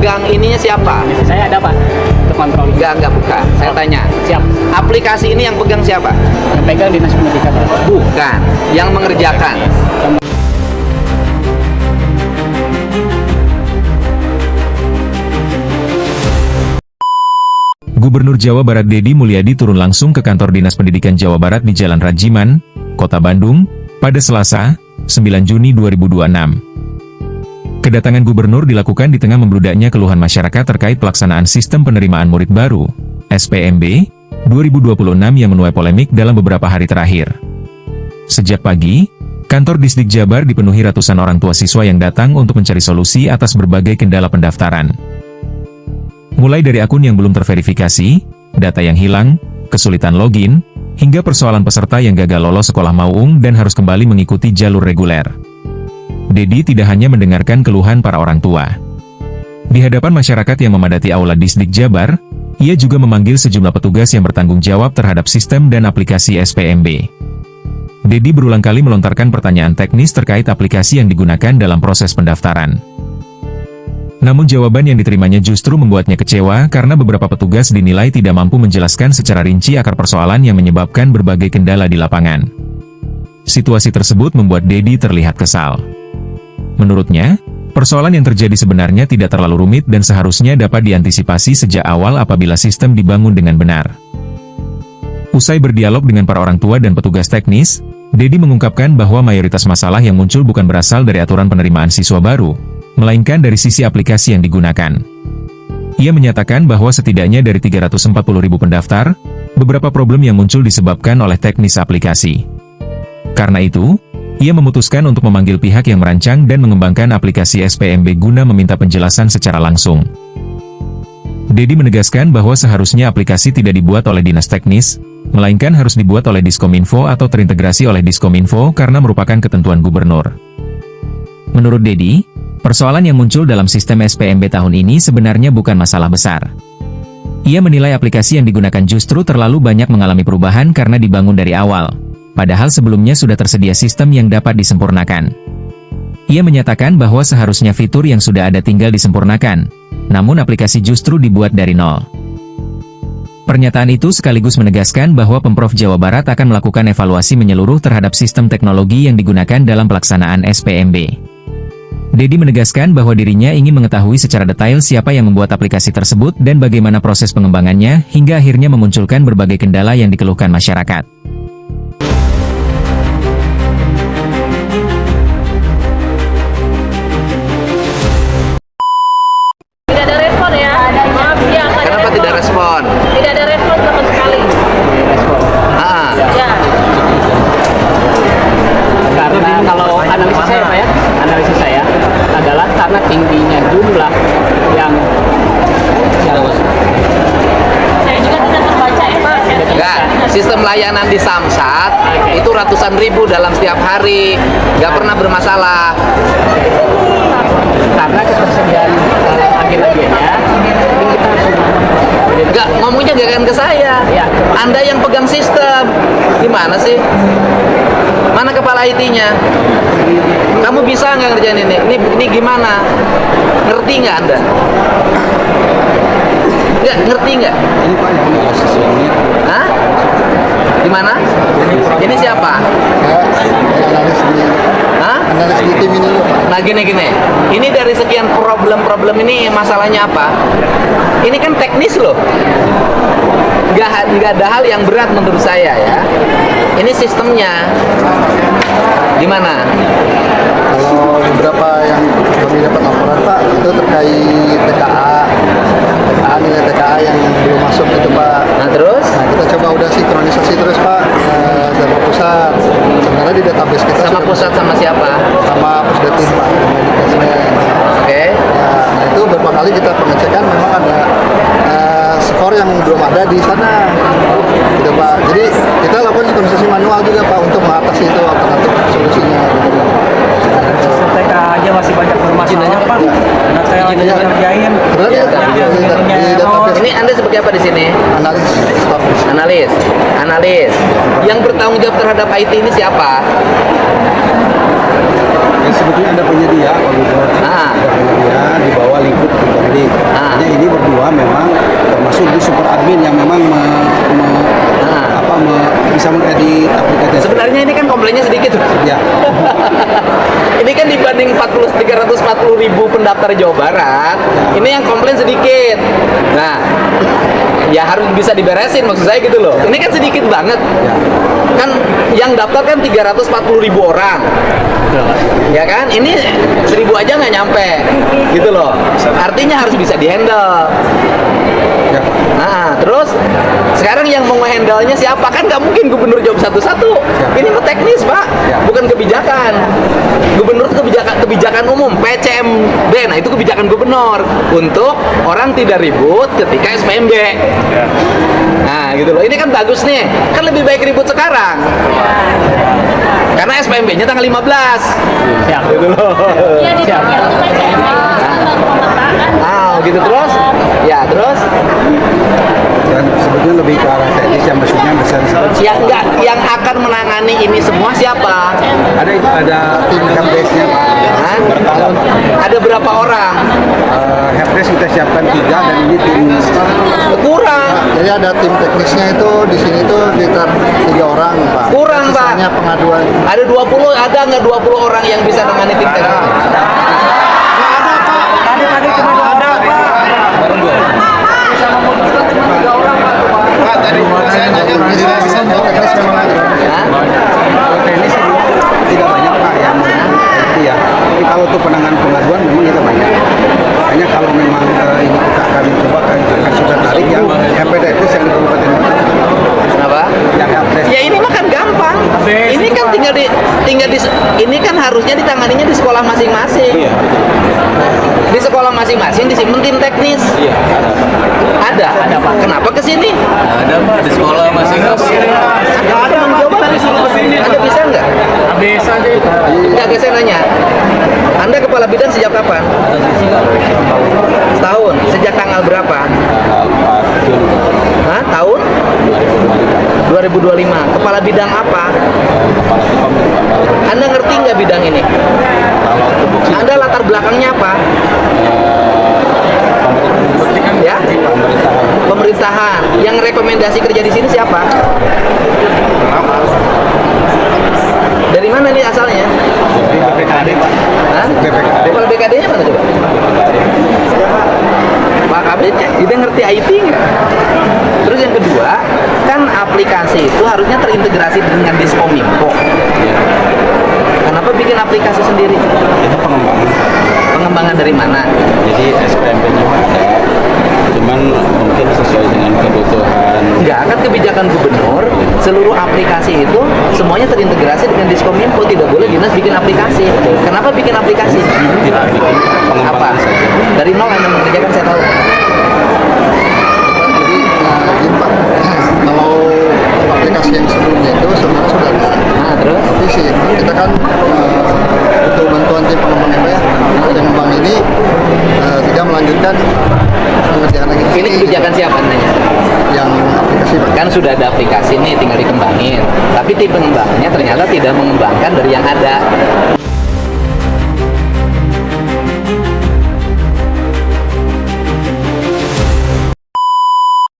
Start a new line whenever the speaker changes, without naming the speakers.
pegang ininya siapa?
Saya ada Pak, untuk kontrol.
Enggak bukan. Saya tanya.
Siap.
Aplikasi ini yang pegang siapa?
Yang pegang Dinas Pendidikan Pak.
Bukan. Yang mengerjakan.
Gubernur Jawa Barat Deddy Mulyadi turun langsung ke kantor Dinas Pendidikan Jawa Barat di Jalan Rajiman, Kota Bandung, pada Selasa, 9 Juni 2026. Kedatangan gubernur dilakukan di tengah membludaknya keluhan masyarakat terkait pelaksanaan sistem penerimaan murid baru, SPMB, 2026 yang menuai polemik dalam beberapa hari terakhir. Sejak pagi, kantor Disdik Jabar dipenuhi ratusan orang tua siswa yang datang untuk mencari solusi atas berbagai kendala pendaftaran. Mulai dari akun yang belum terverifikasi, data yang hilang, kesulitan login, hingga persoalan peserta yang gagal lolos sekolah maung dan harus kembali mengikuti jalur reguler. Deddy tidak hanya mendengarkan keluhan para orang tua. Di hadapan masyarakat yang memadati aula Disdik Jabar, ia juga memanggil sejumlah petugas yang bertanggung jawab terhadap sistem dan aplikasi SPMB. Deddy berulang kali melontarkan pertanyaan teknis terkait aplikasi yang digunakan dalam proses pendaftaran. Namun jawaban yang diterimanya justru membuatnya kecewa karena beberapa petugas dinilai tidak mampu menjelaskan secara rinci akar persoalan yang menyebabkan berbagai kendala di lapangan. Situasi tersebut membuat Deddy terlihat kesal. Menurutnya, persoalan yang terjadi sebenarnya tidak terlalu rumit dan seharusnya dapat diantisipasi sejak awal apabila sistem dibangun dengan benar. Usai berdialog dengan para orang tua dan petugas teknis, Deddy mengungkapkan bahwa mayoritas masalah yang muncul bukan berasal dari aturan penerimaan siswa baru, melainkan dari sisi aplikasi yang digunakan. Ia menyatakan bahwa setidaknya dari 340.000 pendaftar, beberapa problem yang muncul disebabkan oleh teknis aplikasi. Karena itu, ia memutuskan untuk memanggil pihak yang merancang dan mengembangkan aplikasi SPMB guna meminta penjelasan secara langsung. Deddy menegaskan bahwa seharusnya aplikasi tidak dibuat oleh dinas teknis, melainkan harus dibuat oleh Diskominfo atau terintegrasi oleh Diskominfo karena merupakan ketentuan gubernur. Menurut Deddy, persoalan yang muncul dalam sistem SPMB tahun ini sebenarnya bukan masalah besar. Ia menilai aplikasi yang digunakan justru terlalu banyak mengalami perubahan karena dibangun dari awal, padahal sebelumnya sudah tersedia sistem yang dapat disempurnakan. Ia menyatakan bahwa seharusnya fitur yang sudah ada tinggal disempurnakan, namun aplikasi justru dibuat dari nol. Pernyataan itu sekaligus menegaskan bahwa Pemprov Jawa Barat akan melakukan evaluasi menyeluruh terhadap sistem teknologi yang digunakan dalam pelaksanaan SPMB. Deddy menegaskan bahwa dirinya ingin mengetahui secara detail siapa yang membuat aplikasi tersebut dan bagaimana proses pengembangannya hingga akhirnya memunculkan berbagai kendala yang dikeluhkan masyarakat.
Tidak ada respon ya? Maaf ya.
Kenapa tidak respon?
Tidak ada respon sama sekali.
Ah,
Ya.
Karena kalau analisis saya Pak ya, analisis saya adalah karena tingginya jumlah yang
Saya juga tidak terbaca ya Pak.
enggak. Sistem layanan di Samsat itu ratusan ribu dalam setiap hari, nggak pernah bermasalah.
karena ketersediaan agen-agennya, ini kita harus
Enggak, ngomongnya nggak akan ke saya.
Ya.
Anda yang pegang sistem. Gimana sih? Mana kepala IT-nya? Kamu bisa nggak ngerjain ini? Ini gimana? Ngerti nggak Anda? Nggak, ngerti nggak?
Ini Pak yang analisis ini.
Hah? Gimana? Ini siapa?
Saya analis di
Hah?
analis di tim ini loh Pak.
Nah gini. Ini dari sekian problem ini masalahnya apa? Ini kan teknis loh. Nggak ada hal yang berat menurut saya ya. Ini sistemnya. Gimana?
Kalau beberapa yang kami dapat laporan Pak itu terkait nilai TKA yang belum masuk itu Pak.
Nah terus?
Nah kita coba udah sinkronisasi terus Pak sama pusat. Sebenarnya di database kita
Sama
sudah-
pusat sama siapa?
sama Pusdatin Pak.
Oke.
Nah itu beberapa kali kita pengecekan memang ada skor yang belum ada di sana gitu Pak. Jadi kita lakukan sinkronisasi manual juga Pak untuk mengatasi itu alternatif solusinya gitu.
Sistem TK aja masih banyak bermasalah Pak. Anak saya lagi
Iya.
ngerjain.
Sebenarnya
Iya,
di database
Ini Anda sebagai apa di sini?
analis staff.
Analis. Yang bertanggung jawab terhadap IT ini siapa?
Ya, sebetulnya ada penyedia Pak Gubernur.
Ah.
Ada penyedia di bawah lingkup Kemdik.
Ah.
Hanya ini berdua memang termasuk di super admin yang memang bisa mengedit aplikasi.
Sebenarnya ini kan komplainnya sedikit.
Ya.
Ini kan dibanding 340 ribu pendaftar Jawa Barat, ini yang komplain sedikit. Nah, ya harus bisa diberesin maksud saya gitu loh. Ini kan sedikit banget. Kan yang daftar kan 340 ribu orang. Ya kan? Ini 1000 aja nggak nyampe. Gitu loh. Artinya harus bisa dihandle.
Ya.
Nah, terus sekarang yang mau nge-handle-nya siapa? Kan nggak mungkin gubernur jawab satu-satu. Ini mah teknis, Pak. Bukan kebijakan. Gubernur itu kebijakan umum, PCMB. Nah, itu kebijakan gubernur untuk orang tidak ribut ketika SPMB. Nah, gitu loh. Ini kan bagus nih. Kan lebih baik ribut sekarang. Karena SPMB-nya tanggal 15.
Siap.
Gitu loh.
Iya di dalamnya itu PCM baru pemetaan.
Ah, gitu terus. Ya, terus
Dan sebetulnya lebih ke arah teknis yang maksudnya besar.
yang akan menangani ini semua siapa?
Ada tim helpdesk-nya Pak.
Hah? Ada berapa orang?
Helpdesk kita siapkan 3 dan ini tim
Kurang.
Jadi ada tim teknisnya itu di sini tuh sekitar 3 orang, Pak.
Kurang, Pak.
Sisanya pengaduan.
Ada 20, ada nggak 20 orang yang bisa nangani tim teknis?
Tadi cuma 2 orang Pak.
Teknis memang ada.
Hah?
kalau teknis ini tidak banyak Pak yang itu ya. Tapi kalau untuk penanganan pengaduan memang kita banyak. Hanya kalau memang ini kita akan coba akan sudah tarik yang HPDS yang di Kabupaten
Kenapa?
yang helpdesk.
Ya ini mah kan gampang. Ini kan tinggal di ini kan harusnya ditanganinya di sekolah masing-masing. Di sekolah masing-masing disimpan tim teknis. Ada Pak. Kenapa ke sini?
Ada Pak di sekolah masing-masing.
Ada mencoba Anda bisa nggak?
Habis aja itu.
Nggak, saya nanya. Anda kepala bidang sejak kapan? Setahun. Sejak tanggal berapa? Hah? Tahun? 2025. Kepala bidang apa? Anda ngerti nggak bidang ini? Anda latar belakangnya apa? Ya? Pemerintahan. Yang rekomendasi kerja di sini siapa? Dari mana nih asalnya?
BPKD Pak.
Hah?
BPKD.
Kepala BKD-nya mana coba? Pak Kabit, dia ngerti IT nggak? Terus yang kedua, kan aplikasi itu harusnya terintegrasi dengan Diskominfo. Kenapa bikin aplikasi sendiri?
Itu pengembangan.
Pengembangan dari mana?
Jadi SPMP-nya ada, cuman mungkin sesuai dengan kebutuhan.
Enggak, kan kebijakan gubernur, seluruh aplikasi itu semuanya terintegrasi dengan Diskominfo. Tidak boleh dinas bikin aplikasi. Kenapa bikin aplikasi?
Tidak bikin
Apa?
pengembangan saja.
Dari nol Anda mengerjakan, saya tahu.
Jadi gini Pak, kalau aplikasi yang sebelumnya itu sebenarnya sudah ada.
Nah, terus?
Tapi sih kita kan butuh bantuan tim pengembang ini ya. Pengembang ini tidak melanjutkan pengerjaan lagi.
Ini kebijakan siapa nanya?
Yang aplikasi Pak.
Kan sudah ada aplikasi nih, tinggal dikembangin. Tapi tim pengembangannya ternyata tidak mengembangkan dari yang ada.